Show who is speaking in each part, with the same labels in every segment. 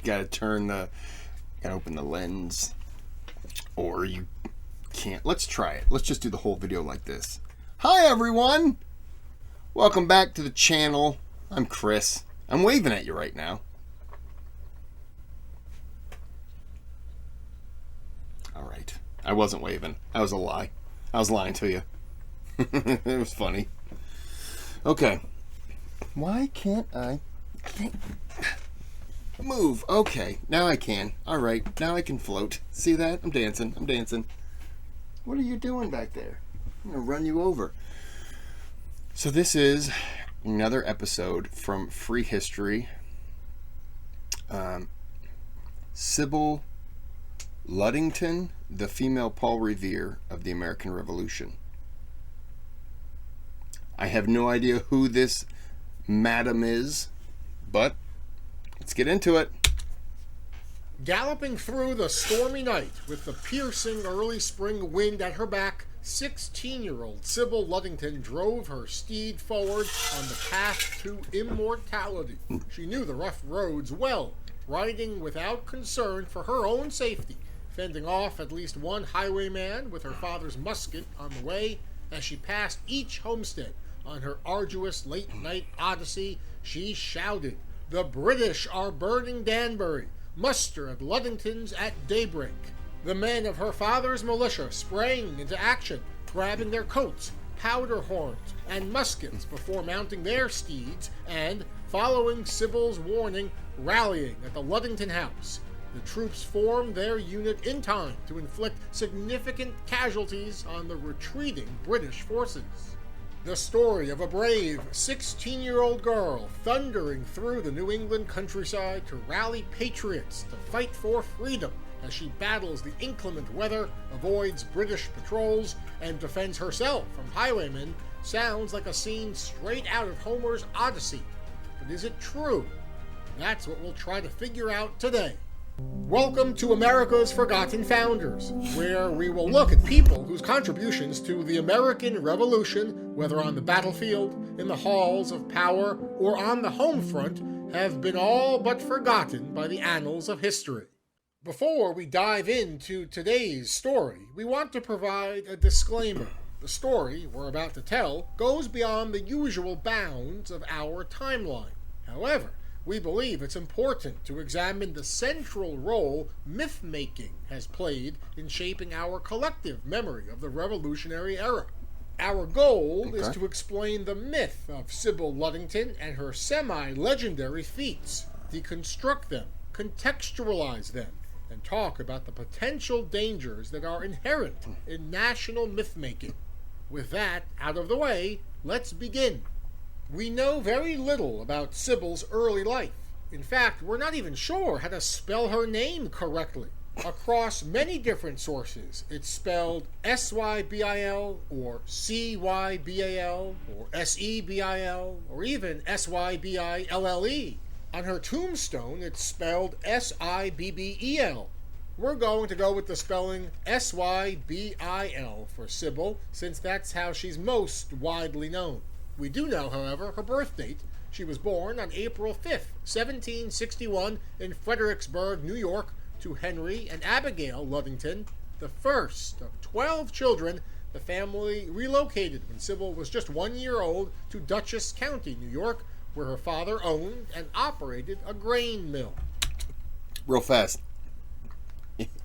Speaker 1: Gotta open the lens. Or you can't. Let's try it. Let's just do the whole video like this. Hi everyone! Welcome back to the channel. I'm Kris. I'm waving at you right now. Alright. I wasn't waving. That was a lie. I was lying to you. It was funny. Okay. Why can't I move? Okay, now I can. Alright, now I can float. See that? I'm dancing. I'm dancing. What are you doing back there? I'm going to run you over. So this is another episode from Free History. Sybil Ludington, the female Paul Revere of the American Revolution. I have no idea who this madam is, but let's get into it.
Speaker 2: Galloping through the stormy night with the piercing early spring wind at her back, 16-year-old Sybil Ludington drove her steed forward on the path to immortality. She knew the rough roads well, riding without concern for her own safety, fending off at least one highwayman with her father's musket on the way. As she passed each homestead on her arduous late-night odyssey, she shouted, "The British are burning Danbury! Muster at Ludington's at daybreak!" The men of her father's militia sprang into action, grabbing their coats, powder horns, and muskets before mounting their steeds and, following Sybil's warning, rallying at the Ludington house. The troops formed their unit in time to inflict significant casualties on the retreating British forces. The story of a brave 16-year-old girl thundering through the New England countryside to rally patriots to fight for freedom as she battles the inclement weather, avoids British patrols, and defends herself from highwaymen sounds like a scene straight out of Homer's Odyssey. But is it true? That's what we'll try to figure out today. Welcome to America's Forgotten Founders, where we will look at people whose contributions to the American Revolution, whether on the battlefield, in the halls of power, or on the home front, have been all but forgotten by the annals of history. Before we dive into today's story, we want to provide a disclaimer. The story we're about to tell goes beyond the usual bounds of our timeline. However, we believe it's important to examine the central role myth-making has played in shaping our collective memory of the Revolutionary era. Our goal is to explain the myth of Sybil Ludington and her semi-legendary feats, deconstruct them, contextualize them, and talk about the potential dangers that are inherent in national myth-making. With that out of the way, let's begin. We know very little about Sybil's early life. In fact, we're not even sure how to spell her name correctly. Across many different sources, it's spelled S-Y-B-I-L, or C-Y-B-A-L, or S-E-B-I-L, or even S-Y-B-I-L-L-E. On her tombstone, it's spelled S-I-B-B-E-L. We're going to go with the spelling S-Y-B-I-L for Sybil, since that's how she's most widely known. We do know, however, her birth date. She was born on April 5th, 1761, in Fredericksburg, New York, to Henry and Abigail Ludington, the first of 12 children. The family relocated when Sybil was just 1 year old to Dutchess County, New York, where her father owned and operated a grain mill.
Speaker 1: Real fast.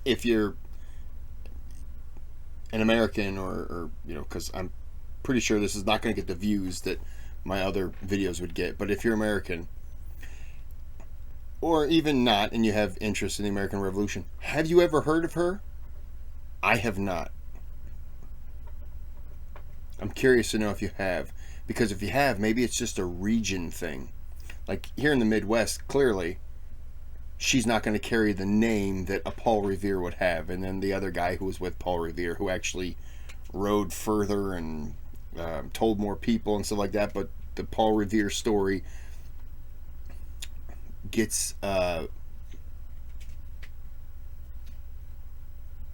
Speaker 1: If you're an American or because I'm pretty sure this is not going to get the views that my other videos would get, but if you're American or even not and you have interest in the American Revolution, have you ever heard of her? I have not. I'm curious to know if you have, because if you have, maybe it's just a region thing. Like here in the Midwest, clearly she's not going to carry the name that a Paul Revere would have, and then the other guy who was with Paul Revere who actually rode further and told more people and stuff like that. But the Paul Revere story gets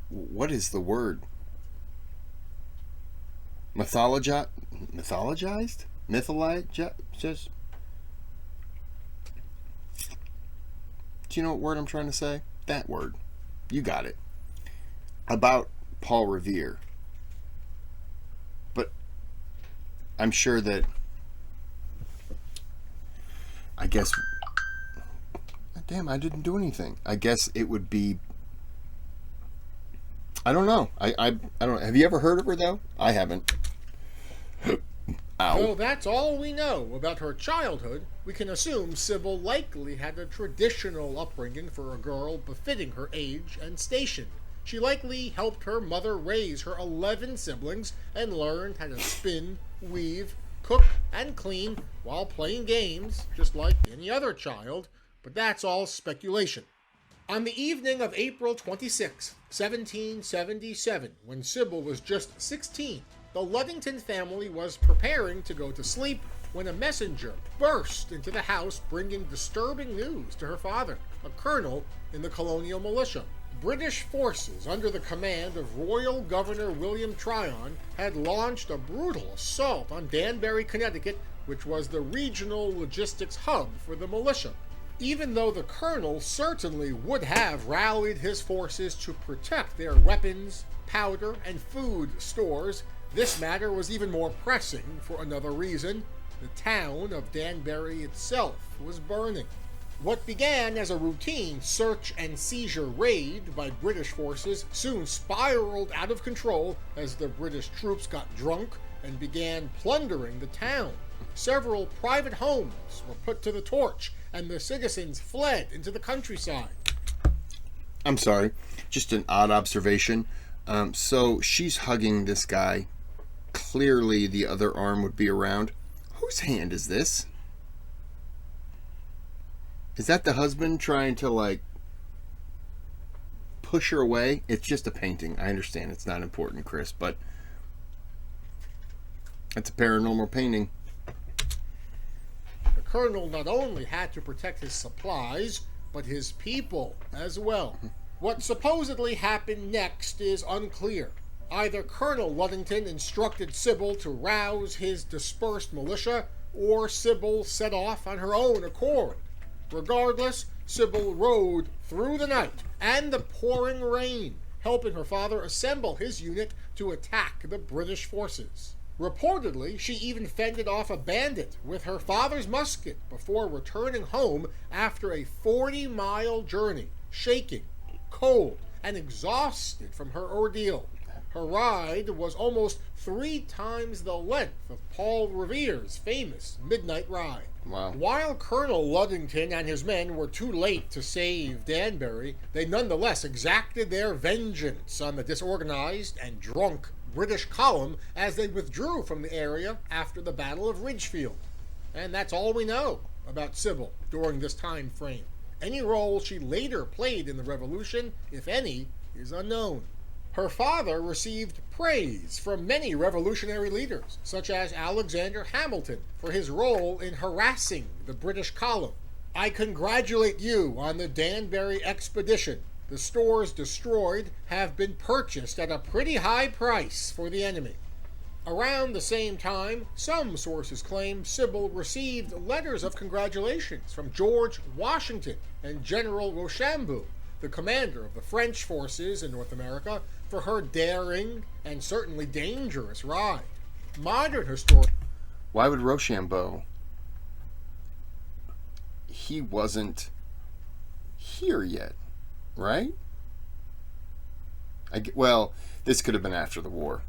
Speaker 1: what is the word? Mythologized? Just Do you know what word I'm trying to say? That word. You got it. About Paul Revere. But I'm sure that, I guess, damn, I didn't do anything. I guess it would be, I don't know. I don't know. Have you ever heard of her, though? I haven't. Ow.
Speaker 2: Though that's all we know about her childhood, we can assume Sybil likely had a traditional upbringing for a girl befitting her age and station. She likely helped her mother raise her 11 siblings and learned how to spin, weave, cook, and clean while playing games, just like any other child, but that's all speculation. On the evening of April 26, 1777, when Sybil was just 16, the Ludington family was preparing to go to sleep when a messenger burst into the house bringing disturbing news to her father, a colonel in the colonial militia. British forces under the command of Royal Governor William Tryon had launched a brutal assault on Danbury, Connecticut, which was the regional logistics hub for the militia. Even though the colonel certainly would have rallied his forces to protect their weapons, powder, and food stores, this matter was even more pressing for another reason. The town of Danbury itself was burning. What began as a routine search and seizure raid by British forces soon spiraled out of control as the British troops got drunk and began plundering the town. Several private homes were put to the torch, and the citizens fled into the countryside.
Speaker 1: I'm sorry, just an odd observation. So she's hugging this guy. Clearly the other arm would be around. Whose hand is this? Is that the husband trying to, like, push her away? It's just a painting. I understand it's not important, Kris, but it's a paranormal painting.
Speaker 2: The colonel not only had to protect his supplies, but his people as well. What supposedly happened next is unclear. Either Colonel Ludington instructed Sybil to rouse his dispersed militia, or Sybil set off on her own accord. Regardless, Sybil rode through the night and the pouring rain, helping her father assemble his unit to attack the British forces. Reportedly, she even fended off a bandit with her father's musket before returning home after a 40-mile journey, shaking, cold, and exhausted from her ordeal. Her ride was almost 3 times the length of Paul Revere's famous midnight ride.
Speaker 1: Wow.
Speaker 2: While Colonel Ludington and his men were too late to save Danbury, they nonetheless exacted their vengeance on the disorganized and drunk British column as they withdrew from the area after the Battle of Ridgefield. And that's all we know about Sybil during this time frame. Any role she later played in the Revolution, if any, is unknown. Her father received praise from many revolutionary leaders, such as Alexander Hamilton, for his role in harassing the British column. "I congratulate you on the Danbury expedition. The stores destroyed have been purchased at a pretty high price for the enemy." Around the same time, some sources claim Sybil received letters of congratulations from George Washington and General Rochambeau, the commander of the French forces in North America, for her daring and certainly dangerous ride. Modern historians...
Speaker 1: Why would Rochambeau? He wasn't here yet, right? Well, this could have been after the war.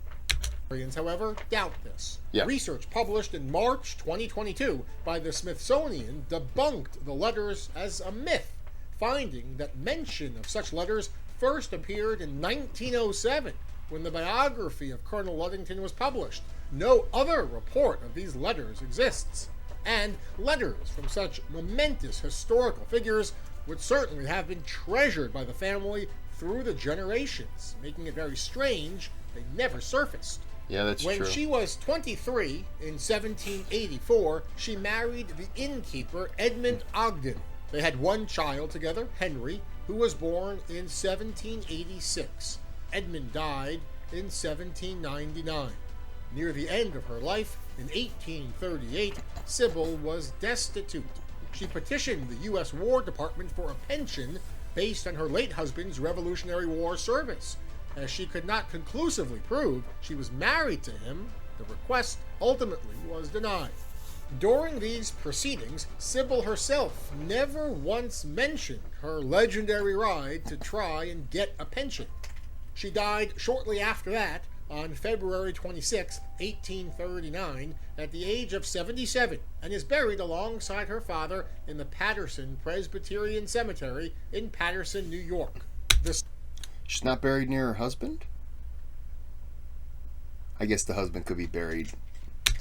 Speaker 2: However, doubt this.
Speaker 1: Yeah.
Speaker 2: Research published in March 2022 by the Smithsonian debunked the letters as a myth, finding that mention of such letters first appeared in 1907 when the biography of Colonel Ludington was published. No other report of these letters exists, and letters from such momentous historical figures would certainly have been treasured by the family through the generations, making it very strange they never surfaced.
Speaker 1: Yeah, that's true.
Speaker 2: When she was 23 in 1784, she married the innkeeper Edmund Ogden. They had one child together, Henry, who was born in 1786. Edmund died in 1799. Near the end of her life, in 1838, Sybil was destitute. She petitioned the U.S. War Department for a pension based on her late husband's Revolutionary War service. As she could not conclusively prove she was married to him, the request ultimately was denied. During these proceedings, Sybil herself never once mentioned her legendary ride to try and get a pension. She died shortly after that, on February 26, 1839, at the age of 77, and is buried alongside her father in the Patterson Presbyterian Cemetery in Patterson, New York.
Speaker 1: She's not buried near her husband? I guess the husband could be buried.
Speaker 2: The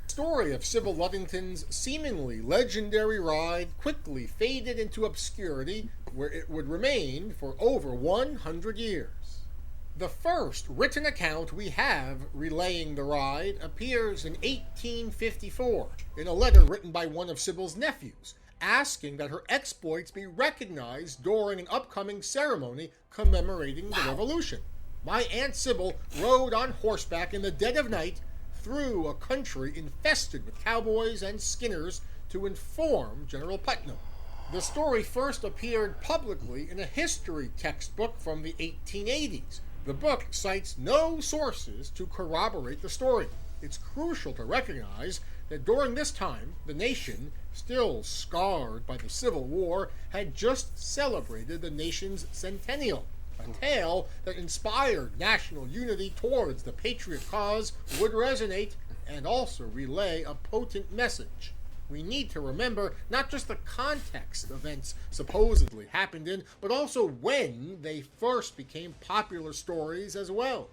Speaker 2: story of Sybil Ludington's seemingly legendary ride quickly faded into obscurity, where it would remain for over 100 years. The first written account we have relaying the ride appears in 1854 in a letter written by one of Sybil's nephews, asking that her exploits be recognized during an upcoming ceremony commemorating the Revolution. My Aunt Sybil rode on horseback in the dead of night through a country infested with cowboys and skinners to inform General Putnam. The story first appeared publicly in a history textbook from the 1880s. The book cites no sources to corroborate the story. It's crucial to recognize that during this time, the nation, still scarred by the Civil War, had just celebrated the nation's centennial. A tale that inspired national unity towards the patriot cause would resonate and also relay a potent message. We need to remember not just the context events supposedly happened in, but also when they first became popular stories as well.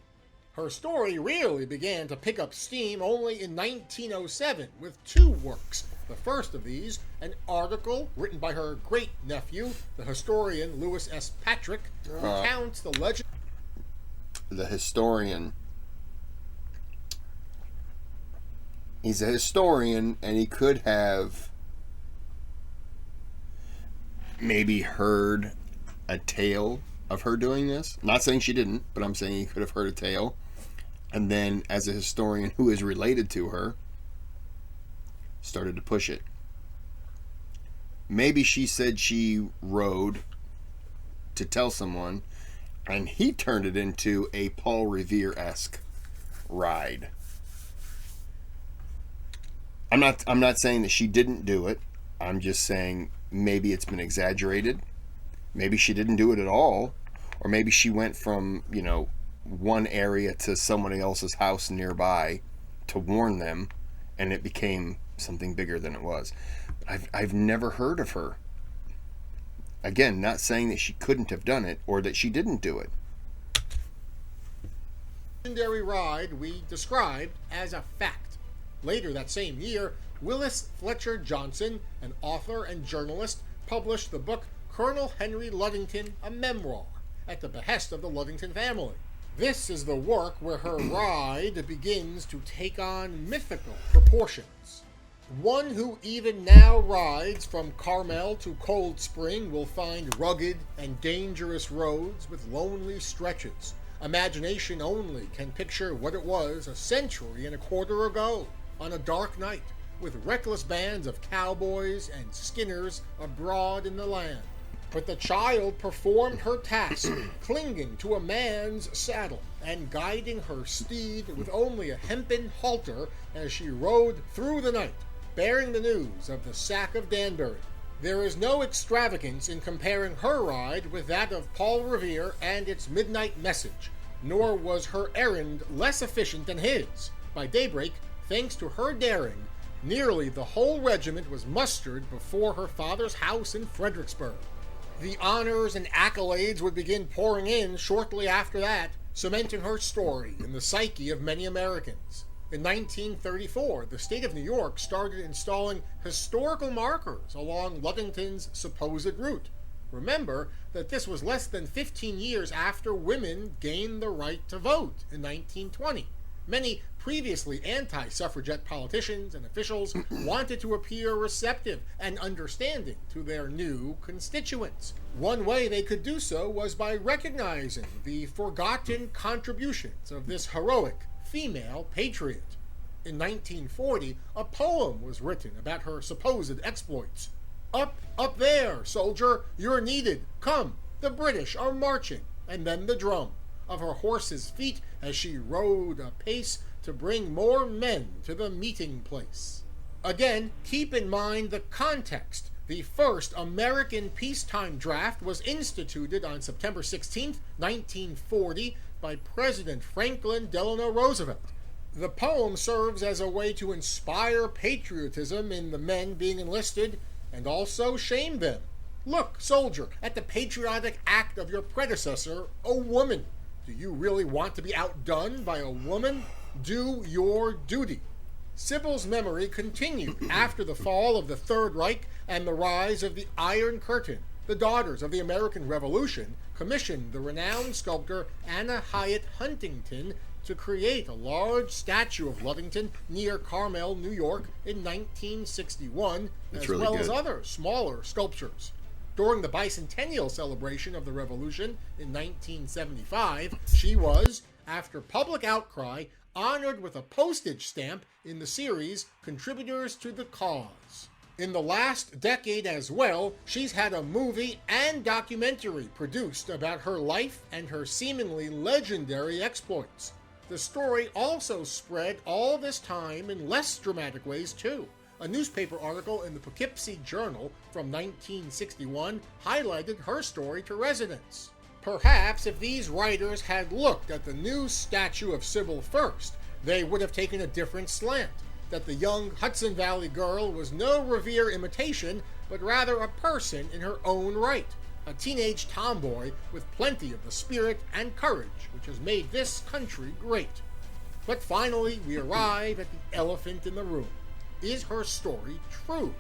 Speaker 2: Her story really began to pick up steam only in 1907 with two works. The first of these, an article written by her great-nephew, the historian Lewis S. Patrick, recounts the legend.
Speaker 1: The historian. He's a historian, and he could have maybe heard a tale of her doing this. I'm not saying she didn't, but I'm saying he could have heard a tale. And then, as a historian who is related to her, started to push it. Maybe she said she rode to tell someone, and he turned it into a Paul Revere-esque ride. I'm not saying that she didn't do it. I'm just saying maybe it's been exaggerated. Maybe she didn't do it at all. Or maybe she went from, one area to somebody else's house nearby to warn them, and it became something bigger than it was. I've never heard of her. Again, not saying that she couldn't have done it or that she didn't do it.
Speaker 2: Legendary ride we described as a fact. Later that same year, Willis Fletcher Johnson, an author and journalist, published the book Colonel Henry Ludington, a Memoir, at the behest of the Ludington family. This is the work where her ride begins to take on mythical proportions. One who even now rides from Carmel to Cold Spring will find rugged and dangerous roads with lonely stretches. Imagination only can picture what it was a century and a quarter ago, on a dark night, with reckless bands of cowboys and skinners abroad in the land. But the child performed her task, clinging to a man's saddle and guiding her steed with only a hempen halter as she rode through the night, bearing the news of the sack of Danbury. There is no extravagance in comparing her ride with that of Paul Revere and its midnight message, nor was her errand less efficient than his. By daybreak, thanks to her daring, nearly the whole regiment was mustered before her father's house in Fredericksburg. The honors and accolades would begin pouring in shortly after that, cementing her story in the psyche of many Americans. In 1934, the state of New York started installing historical markers along Ludington's supposed route. Remember that this was less than 15 years after women gained the right to vote in 1920. Many previously anti-suffragette politicians and officials wanted to appear receptive and understanding to their new constituents. One way they could do so was by recognizing the forgotten contributions of this heroic female patriot. In 1940, a poem was written about her supposed exploits. Up there, soldier, you're needed. Come, the British are marching. And then the drum of her horse's feet as she rode apace to bring more men to the meeting place. Again, keep in mind the context. The first American peacetime draft was instituted on September 16, 1940, by President Franklin Delano Roosevelt. The poem serves as a way to inspire patriotism in the men being enlisted and also shame them. Look, soldier, at the patriotic act of your predecessor, a woman. Do you really want to be outdone by a woman? Do your duty. Sybil's memory continued after the fall of the Third Reich and the rise of the Iron Curtain. The Daughters of the American Revolution commissioned the renowned sculptor Anna Hyatt Huntington to create a large statue of Ludington near Carmel, New York in 1961, as well as other smaller sculptures. During the bicentennial celebration of the Revolution in 1975, she was, after public outcry, honored with a postage stamp in the series Contributors to the Cause. In the last decade as well, she's had a movie and documentary produced about her life and her seemingly legendary exploits. The story also spread all this time in less dramatic ways too. A newspaper article in the Poughkeepsie Journal from 1961 highlighted her story to residents. Perhaps if these writers had looked at the new statue of Sybil first, they would have taken a different slant, that the young Hudson Valley girl was no Revere imitation, but rather a person in her own right, a teenage tomboy with plenty of the spirit and courage which has made this country great. But finally, we arrive at the elephant in the room. Is her story true?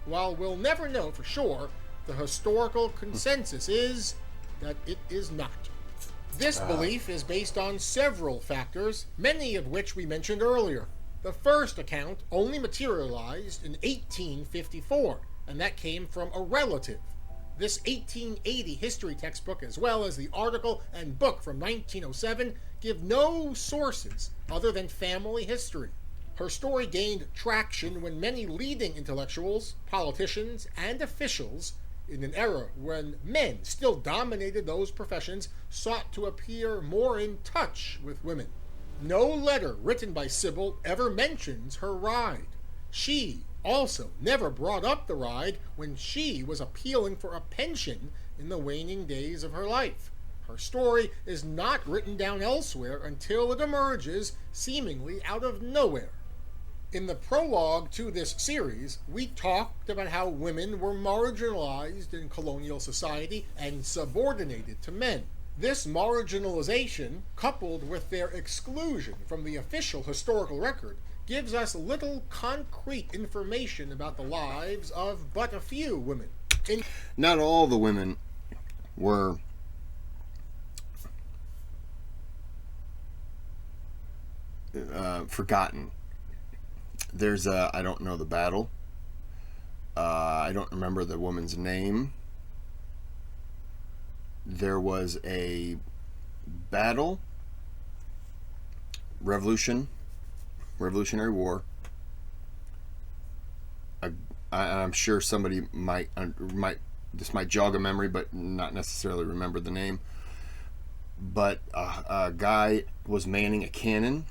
Speaker 2: While we'll never know for sure, the historical consensus is that it is not. This belief is based on several factors, many of which we mentioned earlier. The first account only materialized in 1854, and that came from a relative. This 1880 history textbook, as well as the article and book from 1907, give no sources other than family history. Her story gained traction when many leading intellectuals, politicians, and officials, in an era when men still dominated those professions, sought to appear more in touch with women. No letter written by Sybil ever mentions her ride. She also never brought up the ride when she was appealing for a pension in the waning days of her life. Her story is not written down elsewhere until it emerges seemingly out of nowhere. In the prologue to this series, we talked about how women were marginalized in colonial society and subordinated to men. This marginalization, coupled with their exclusion from the official historical record, gives us little concrete information about the lives of but a few women.
Speaker 1: Not all the women were forgotten. There's I don't know the battle. I don't remember the woman's name. There was a battle, Revolutionary War. I'm sure somebody might this might jog a memory, but not necessarily remember the name. But a guy was manning a cannon,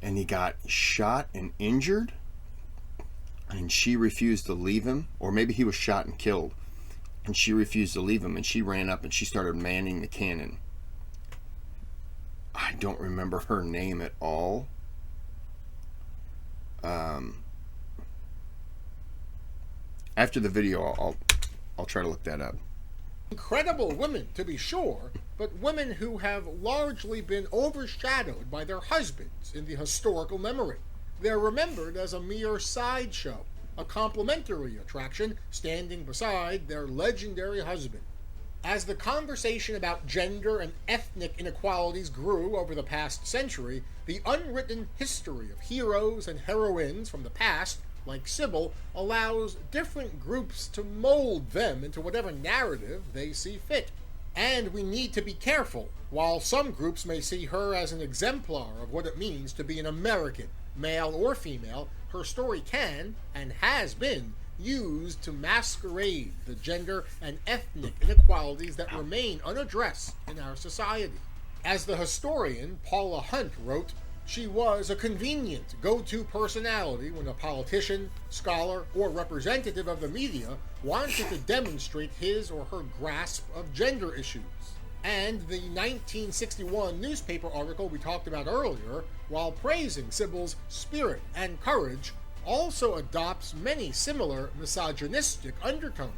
Speaker 1: and he got shot and injured, and she refused to leave him, or maybe he was shot and killed, and she refused to leave him, and she ran up and she started manning the cannon. I don't remember her name at all. After the video, I'll try to look that up.
Speaker 2: Incredible women, to be sure, but women who have largely been overshadowed by their husbands in the historical memory. They're remembered as a mere sideshow, a complementary attraction standing beside their legendary husband. As the conversation about gender and ethnic inequalities grew over the past century, the unwritten history of heroes and heroines from the past, like Sybil, allows different groups to mold them into whatever narrative they see fit. And we need to be careful. While some groups may see her as an exemplar of what it means to be an American, male or female, her story can, and has been, used to masquerade the gender and ethnic inequalities that remain unaddressed in our society. As the historian Paula Hunt wrote, she was a convenient go-to personality when a politician, scholar, or representative of the media wanted to demonstrate his or her grasp of gender issues. And the 1961 newspaper article we talked about earlier, while praising Sybil's spirit and courage, also adopts many similar misogynistic undertones.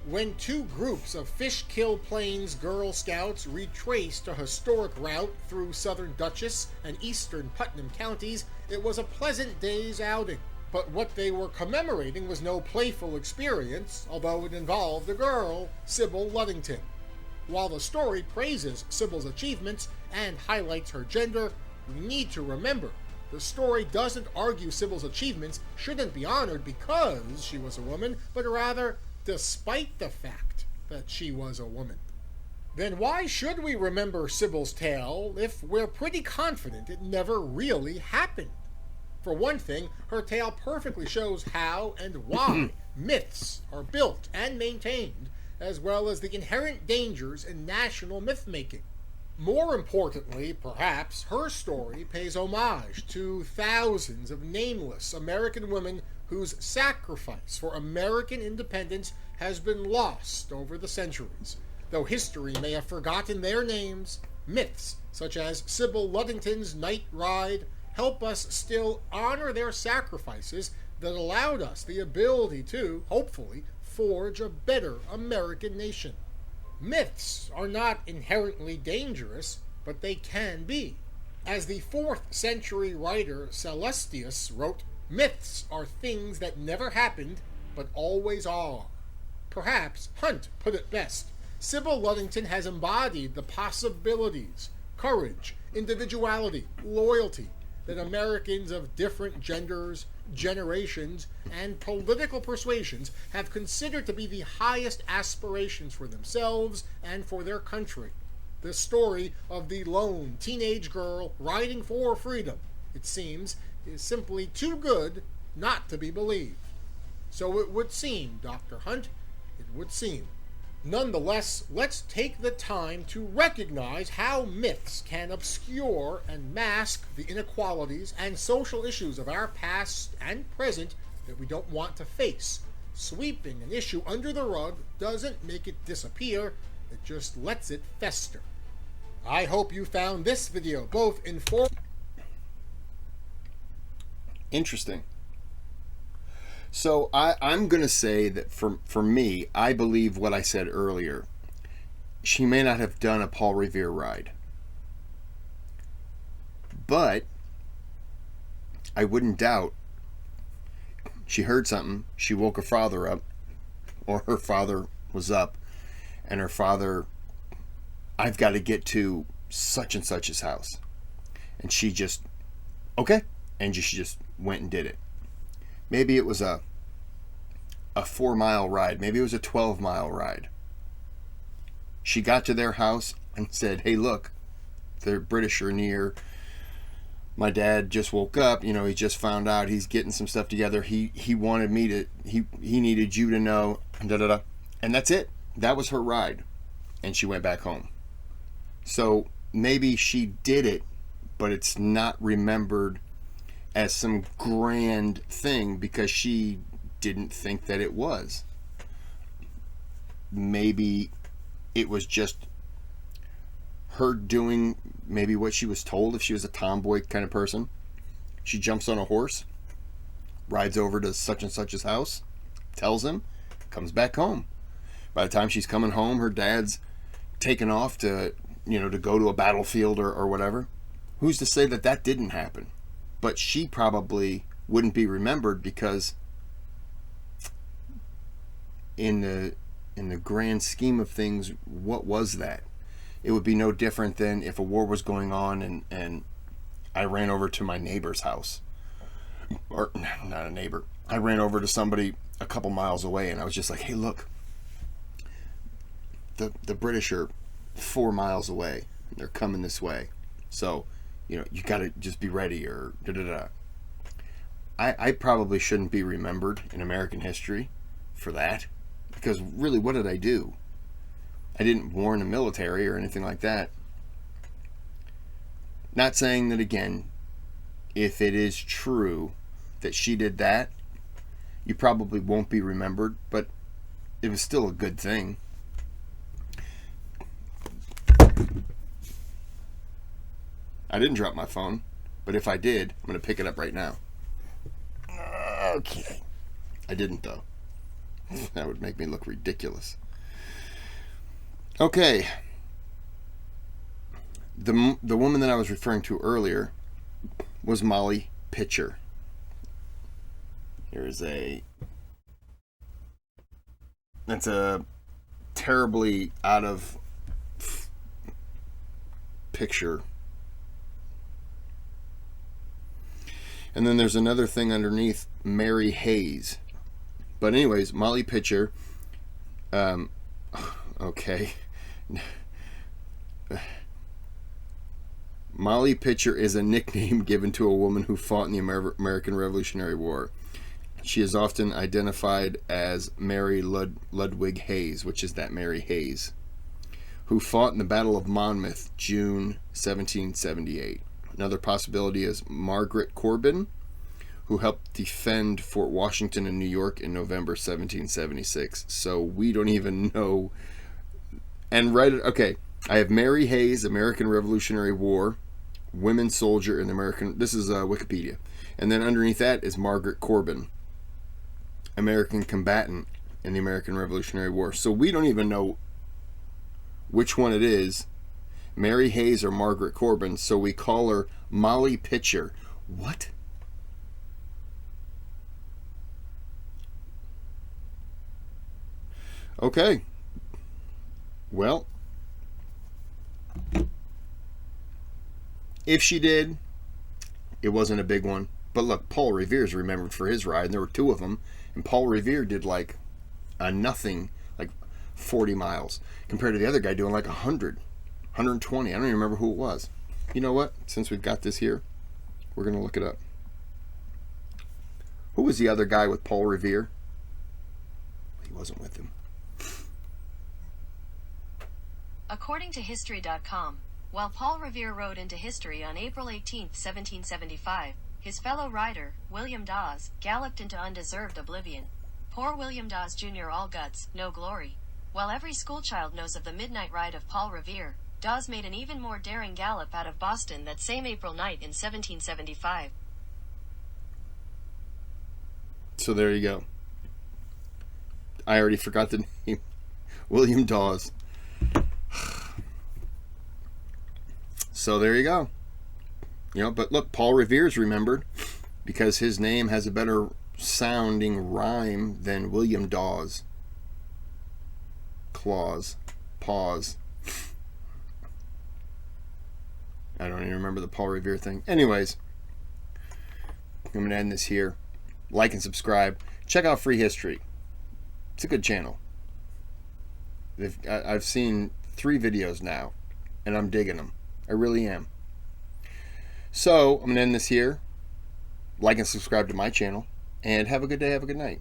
Speaker 2: When two groups of Fishkill Plains Girl Scouts retraced a historic route through southern Dutchess and eastern Putnam counties, it was a pleasant day's outing. But what they were commemorating was no playful experience, although it involved a girl, Sybil Ludington. While the story praises Sybil's achievements and highlights her gender, we need to remember the story doesn't argue Sybil's achievements shouldn't be honored because she was a woman, but rather despite the fact that she was a woman. Then why should we remember Sybil's tale if we're pretty confident it never really happened? For one thing, her tale perfectly shows how and why myths are built and maintained, as well as the inherent dangers in national myth-making. More importantly, perhaps, her story pays homage to thousands of nameless American women whose sacrifice for American independence has been lost over the centuries. Though history may have forgotten their names, myths such as Sybil Ludington's Night Ride help us still honor their sacrifices that allowed us the ability to, hopefully, forge a better American nation. Myths are not inherently dangerous, but they can be. As the 4th century writer Celestius wrote, myths are things that never happened, but always are. Perhaps Hunt put it best. Sybil Ludington has embodied the possibilities, courage, individuality, loyalty that Americans of different genders, generations, and political persuasions have considered to be the highest aspirations for themselves and for their country. The story of the lone teenage girl riding for freedom, it seems, is simply too good not to be believed. So it would seem, Dr. Hunt, it would seem. Nonetheless, let's take the time to recognize how myths can obscure and mask the inequalities and social issues of our past and present that we don't want to face. Sweeping an issue under the rug doesn't make it disappear, it just lets it fester. I hope you found this video both informative.
Speaker 1: Interesting. So I'm going to say that for me, I believe what I said earlier. She may not have done a Paul Revere ride. But I wouldn't doubt she heard something. She woke her father up, or her father was up, and her father, I've got to get to such and such's house. And she just, okay. And she just went and did it. Maybe it was a 4-mile ride. Maybe it was a 12-mile ride. She got to their house and said, hey, look, the British are near. My dad just woke up. You know, he just found out he's getting some stuff together. He wanted me to, he needed you to know, da-da-da. And that's it. That was her ride. And she went back home. So maybe she did it, but it's not remembered as some grand thing because she didn't think that it was. Maybe it was just her doing maybe what she was told if she was a tomboy kind of person. She jumps on a horse, rides over to such and such's house, tells him, comes back home. By the time she's coming home, her dad's taken off to, you know, to go to a battlefield or whatever. Who's to say that that didn't happen? But she probably wouldn't be remembered because in the grand scheme of things, what was that? It would be no different than if a war was going on and I ran over to my neighbor's house. Or, not a neighbor. I ran over to somebody a couple miles away and I was just like, hey, look, the British are 4 miles away. They're coming this way. So, you got to just be ready, or da-da-da. I probably shouldn't be remembered in American history for that. Because really, what did I do? I didn't warn the military or anything like that. Not saying that, again, if it is true that she did that, you probably won't be remembered, but it was still a good thing. I didn't drop my phone, but if I did, I'm going to pick it up right now. Okay. I didn't, though. That would make me look ridiculous. Okay. The woman that I was referring to earlier was Molly Pitcher. That's a terribly out of picture. And then there's another thing underneath, Mary Hayes. But anyways, Molly Pitcher, okay. Molly Pitcher is a nickname given to a woman who fought in the American Revolutionary War. She is often identified as Mary Ludwig Hayes, which is that Mary Hayes, who fought in the Battle of Monmouth, June 1778. Another possibility is Margaret Corbin, who helped defend Fort Washington in New York in November 1776. So we don't even know. And okay, I have Mary Hayes, American Revolutionary War, women soldier in the American. This is Wikipedia. And then underneath that is Margaret Corbin, American combatant in the American Revolutionary War. So we don't even know which one it is, Mary Hayes or Margaret Corbin. So we call her Molly Pitcher. What? Okay. Well, if she did, it wasn't a big one. But look, Paul Revere is remembered for his ride, and there were 2 of them. And Paul Revere did like a nothing, like 40 miles, compared to the other guy doing like 100, 120. I don't even remember who it was. You know what? Since we've got this here, we're going to look it up. Who was the other guy with Paul Revere? He wasn't with him.
Speaker 3: According to History.com, while Paul Revere rode into history on April 18, 1775, his fellow rider, William Dawes, galloped into undeserved oblivion. Poor William Dawes Jr. all guts, no glory. While every schoolchild knows of the midnight ride of Paul Revere, Dawes made an even more daring gallop out of Boston that same April night in 1775.
Speaker 1: So there you go. I already forgot the name. William Dawes. So there you go. But look, Paul Revere is remembered because his name has a better sounding rhyme than William Dawes. Claws. Paws. I don't even remember the Paul Revere thing. Anyways, I'm going to end this here. Like and subscribe. Check out Free History. It's a good channel. I've seen 3 videos now, and I'm digging them. I really am. So, I'm going to end this here. Like and subscribe to my channel. And have a good day, have a good night.